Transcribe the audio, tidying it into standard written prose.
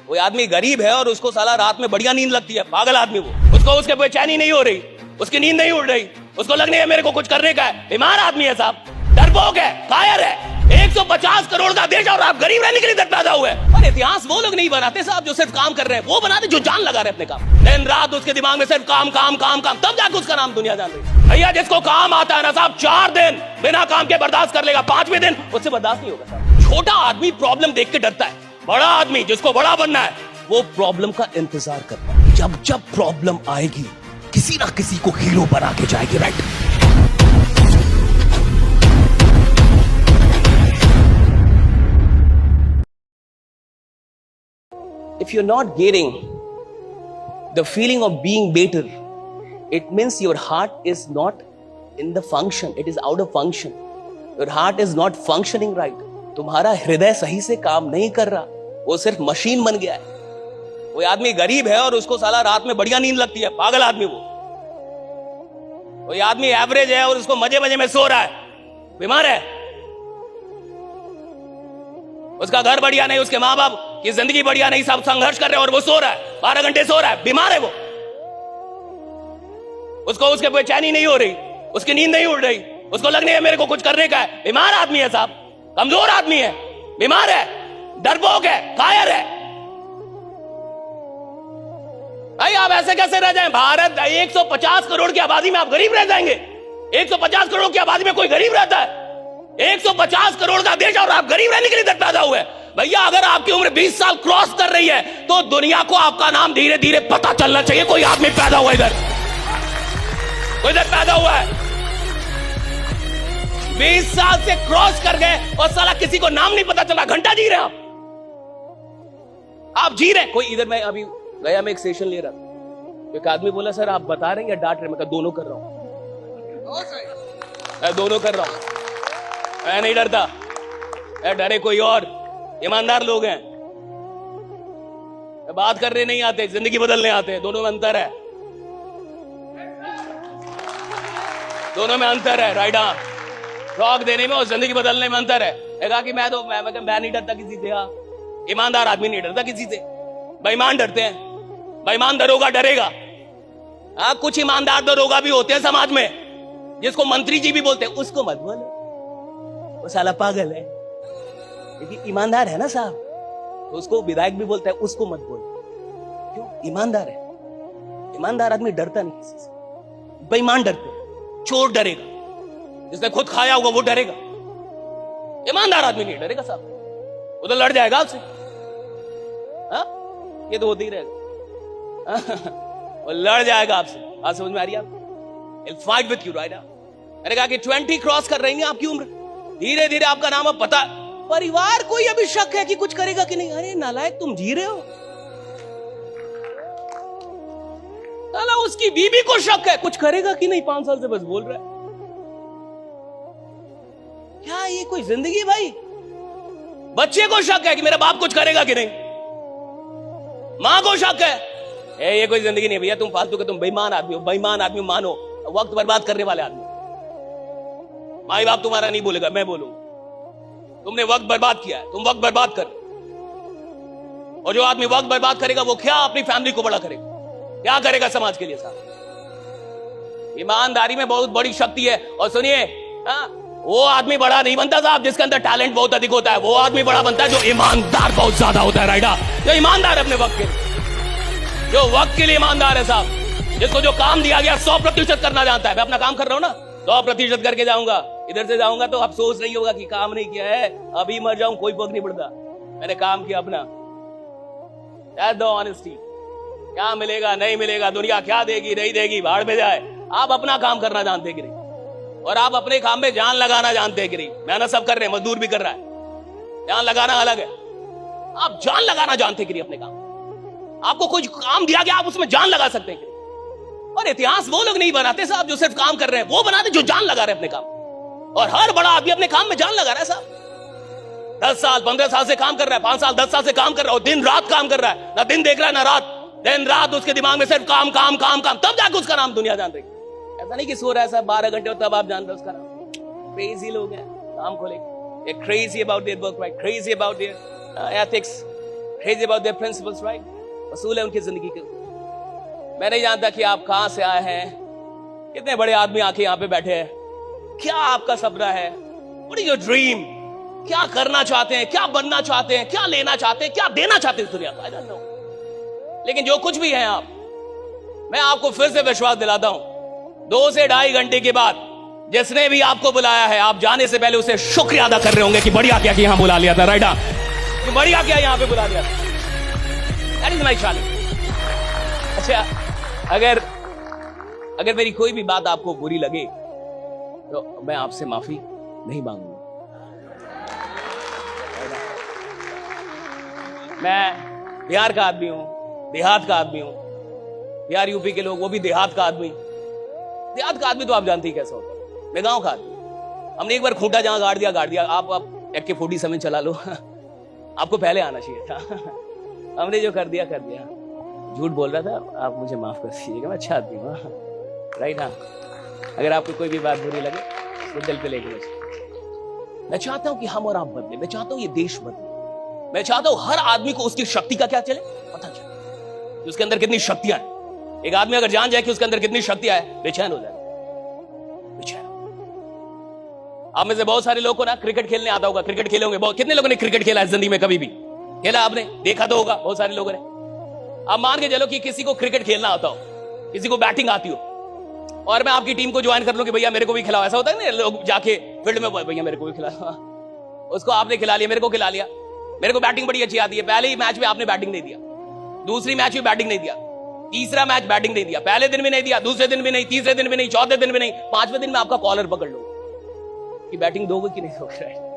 कोई आदमी गरीब है और उसको साला रात में बढ़िया नींद लगती है, पागल आदमी वो, उसको उसके बेचैनी नहीं हो रही, उसकी नींद नहीं उड़ रही, उसको लगने है मेरे को कुछ करने का है। बीमार आदमी है साहब, डरपोक है, कायर है। 150 करोड़ का देश और आप गरीब रहने के लिए पैदा हुए। और इतिहास वो लोग नहीं बनाते साहब जो सिर्फ काम कर रहे हैं, वो बनाते जो जान लगा रहे अपने काम। दिन रात उसके दिमाग में सिर्फ काम काम काम काम, तब जाके उसका नाम दुनिया जान रही। भैया जिसको काम आता है ना साहब, 4 दिन बिना काम के बर्दाश्त कर लेगा, 5वें दिन उससे बर्दाश्त नहीं होगा साहब। छोटा आदमी प्रॉब्लम देख के डरता है, बड़ा आदमी जिसको बड़ा बनना है वो प्रॉब्लम का इंतजार करता है। जब जब प्रॉब्लम आएगी किसी ना किसी को हीरो बना के जाएगी, right? If you're not getting the feeling of being better, it means your heart is not in the function, it is out of function. Your heart is not functioning right. तुम्हारा हृदय सही से काम नहीं कर रहा, वो सिर्फ मशीन बन गया है। कोई आदमी गरीब है और उसको साला रात में बढ़िया नींद लगती है, पागल आदमी वो। कोई आदमी एवरेज है और उसको मजे मजे में सो रहा है, बीमार है। उसका घर बढ़िया नहीं, उसके माँ बाप की जिंदगी बढ़िया नहीं, सब संघर्ष कर रहे हैं और वो सो रहा है, 12 घंटे सो रहा है, बीमार है वो। उसको उसके बेचैनी नहीं हो रही, उसकी नींद नहीं उड़ रही, उसको लगने है मेरे को कुछ करने का है। बीमार आदमी है साहब, कमजोर आदमी है, बीमार है, डरपोक है, कायर है। भाई आप ऐसे कैसे रह जाएं? भारत 150 करोड़ की आबादी में आप गरीब रह जाएंगे? 150 करोड़ की आबादी में कोई गरीब रहता है? 150 करोड़ का देश और आप गरीब रहने के लिए पैदा हुए। भैया अगर आपकी उम्र 20 साल क्रॉस कर रही है तो दुनिया को आपका नाम धीरे धीरे पता चलना चाहिए। कोई आदमी पैदा हुआ इधर, कोई इधर पैदा हुआ है, 20 साल से क्रॉस कर गए और साला किसी को नाम नहीं पता चला। घंटा जी रहे हैं आप जी रहे हैं। कोई इधर, मैं अभी गया, मैं एक सेशन ले रहा था, एक आदमी बोला सर आप बता रहे हैं या डांट रहे? मैं कहा दोनों कर रहा हूं, मैं दोनों कर रहा हूं। मैं नहीं डरता, डरे कोई और, ईमानदार लोग हैं। बात करने नहीं आते, जिंदगी बदलने आते हैं। दोनों में अंतर है, दोनों में अंतर है, राइट? हाँ, शौक देने में और जिंदगी बदलने में अंतर है। कहा कि मैं नहीं डरता किसी से। हाँ, ईमानदार आदमी नहीं डरता किसी से, बेईमान डरते हैं। बेईमान दरोगा डरेगा। हाँ, कुछ ईमानदार दरोगा भी होते हैं समाज में, जिसको मंत्री जी भी बोलते हैं, उसको मत बोलो, वो साला पागल है। क्योंकि ईमानदार है ना साहब, तो उसको विधायक भी बोलता है, उसको मत बोलो। क्यों? ईमानदार है। ईमानदार आदमी डरता नहीं किसी से, बेईमान डरते हैं। चोर डरेगा, जिसने खुद खाया होगा वो डरेगा। ईमानदार आदमी नहीं डरेगा साहब, वो तो लड़ जाएगा आपसे। हाँ, ये तो होती ही रहेगा। वो लड़ जाएगा आपसे। बात समझ में आ रही है आपको? He'll fight with you, right? मैंने कहा कि 20 क्रॉस कर रही है आपकी उम्र, धीरे धीरे आपका नाम अब पता। परिवार को अभी शक है कि कुछ करेगा कि नहीं। अरे नालायक, तुम जी रहे हो। साला उसकी बीबी को शक है कुछ करेगा कि नहीं, 5 साल से बस बोल रहा है। क्या ये कोई जिंदगी भाई? बच्चे को शक है कि मेरा बाप कुछ करेगा कि नहीं, मां को शक है। ये कोई जिंदगी नहीं भैया, तुम फालतू के, तुम बेईमान आदमी हो। बेईमान आदमी मानो, वक्त बर्बाद करने वाले आदमी। माई बाप तुम्हारा नहीं बोलेगा, मैं बोलूंगा। तुमने वक्त बर्बाद किया है, तुम वक्त बर्बाद कर। और जो आदमी वक्त बर्बाद करेगा वो क्या अपनी फैमिली को बड़ा करेगा, क्या करेगा समाज के लिए साहब? ईमानदारी में बहुत बड़ी शक्ति है। और सुनिए, वो आदमी बड़ा नहीं बनता साहब जिसके अंदर टैलेंट बहुत अधिक होता है। वो आदमी बड़ा बनता है जो ईमानदार बहुत ज्यादा होता है, राइट? जो ईमानदार है अपने वक्त के लिए, जो वक्त के लिए ईमानदार है साहब, जिसको जो काम दिया गया 100% करना जानता है। मैं अपना काम कर रहा हूं ना, 100% करके जाऊंगा। इधर से जाऊंगा तो अफसोस नहीं होगा कि काम नहीं किया है, अभी मर जाऊं कोई फर्क नहीं पड़ता, मैंने काम किया अपना। That's the honesty। क्या मिलेगा नहीं मिलेगा, दुनिया क्या देगी नहीं देगी, भाड़ में जाए। आप अपना काम करना जानते कि नहीं, और आप अपने काम में जान लगाना जानते हैं कि नहीं। मेहनत सब कर रहे हैं, मजदूर भी कर रहा है, जान लगाना अलग है। आप जान लगाना जानते कि नहीं अपने काम? आपको कोई काम दिया गया, आप उसमें जान लगा सकते हैं कि नहीं? और इतिहास वो लोग नहीं बनाते साहब जो सिर्फ काम कर रहे हैं, वो बनाते जो जान लगा रहे हैं अपने काम। और हर बड़ा आदमी अपने काम में जान लगा रहा है साहब। 10 साल 15 साल से काम कर रहा है, 5 साल 10 साल से काम कर रहा है, और दिन रात काम कर रहा है। ना दिन देख रहा है ना रात, दिन रात उसके दिमाग में सिर्फ काम काम काम काम, तब जाके उसका नाम दुनिया जान रही। ऐसा नहीं कि सो रहा है साहब 12 घंटे और तब आप जान रहे उसका नाम। क्रेजी लोग हैं काम को लेकर, crazy about their work, right? Crazy about their ethics, crazy about their principles, right? असूल है उनकी जिंदगी के। मैं नहीं जानता कि आप कहां से आए हैं, कितने बड़े आदमी आके यहाँ पे बैठे हैं, क्या आपका सपना है, What is your dream? क्या करना चाहते हैं, क्या बनना चाहते हैं, क्या लेना चाहते हैं, क्या देना चाहते हैं दुनिया को, I don't know। लेकिन जो कुछ भी है आप, मैं आपको फिर से विश्वास दिलाता हूं, 2 से 2.5 घंटे के बाद जिसने भी आपको बुलाया है, आप जाने से पहले उसे शुक्रिया अदा कर रहे होंगे कि बढ़िया क्या कि यहां बुला लिया था, राइट? कि बढ़िया क्या यहां पे बुला लिया था। That is my challenge. अच्छा, अगर मेरी कोई भी बात आपको बुरी लगे तो मैं आपसे माफी नहीं मांगूंगा। मैं बिहार का आदमी हूं, देहात का आदमी हूं। बिहार यूपी के लोग, वो भी देहात का आदमी। देहात का आदमी तो आप जानते ही कैसा होता है। मैं गांव का आदमी। हमने एक बार खूंटा जहां गाड़ दिया। आप AK-47 चला लो आपको पहले आना चाहिए था हमने जो कर दिया झूठ बोल रहा था, आप मुझे माफ कर दीजिएगा, मैं अच्छा आदमी हूँ, राइट? हाँ, अगर आपको कोई भी बात बुरी लगे तो दिल पे लेके मैं चाहता हूं कि हम और आप बदले। मैं चाहता हूं ये देश बदले। मैं चाहता हूं हर आदमी को उसकी शक्ति का क्या चले, पता चले, उसके अंदर कितनी शक्तियां हैं। एक आदमी अगर जान जाए कि उसके अंदर कितनी शक्तियां है, बेचैन हो जाए, बेचैन। आप में से बहुत सारे लोगों को ना क्रिकेट खेलने आता होगा, क्रिकेट खेले होंगे बहुत। कितने लोगों ने क्रिकेट खेला है जिंदगी में? कभी भी खेला आपने? देखा तो होगा बहुत सारे लोगों ने। आप मान के चलो कि किसी को क्रिकेट खेलना आता हो, किसी को बैटिंग आती हो, और मैं आपकी टीम को ज्वाइन कर लूं कि भैया मेरे को भी खिलाओ। ऐसा होता है ना, लोग जाके फील्ड में, भैया मेरे को भी खिलाओ। उसको आपने खिला लिया, मेरे को खिला लिया। मेरे को बैटिंग बड़ी अच्छी आती है। पहले ही मैच में आपने बैटिंग नहीं दिया, दूसरी मैच में बैटिंग नहीं दिया, तीसरा मैच बैटिंग नहीं दिया, पहले दिन भी नहीं दिया, दूसरे दिन भी नहीं, तीसरे दिन भी नहीं, चौथे दिन भी नहीं, 5वें दिन में आपका कॉलर पकड़ लो कि बैटिंग दोगे कि नहीं दोगे।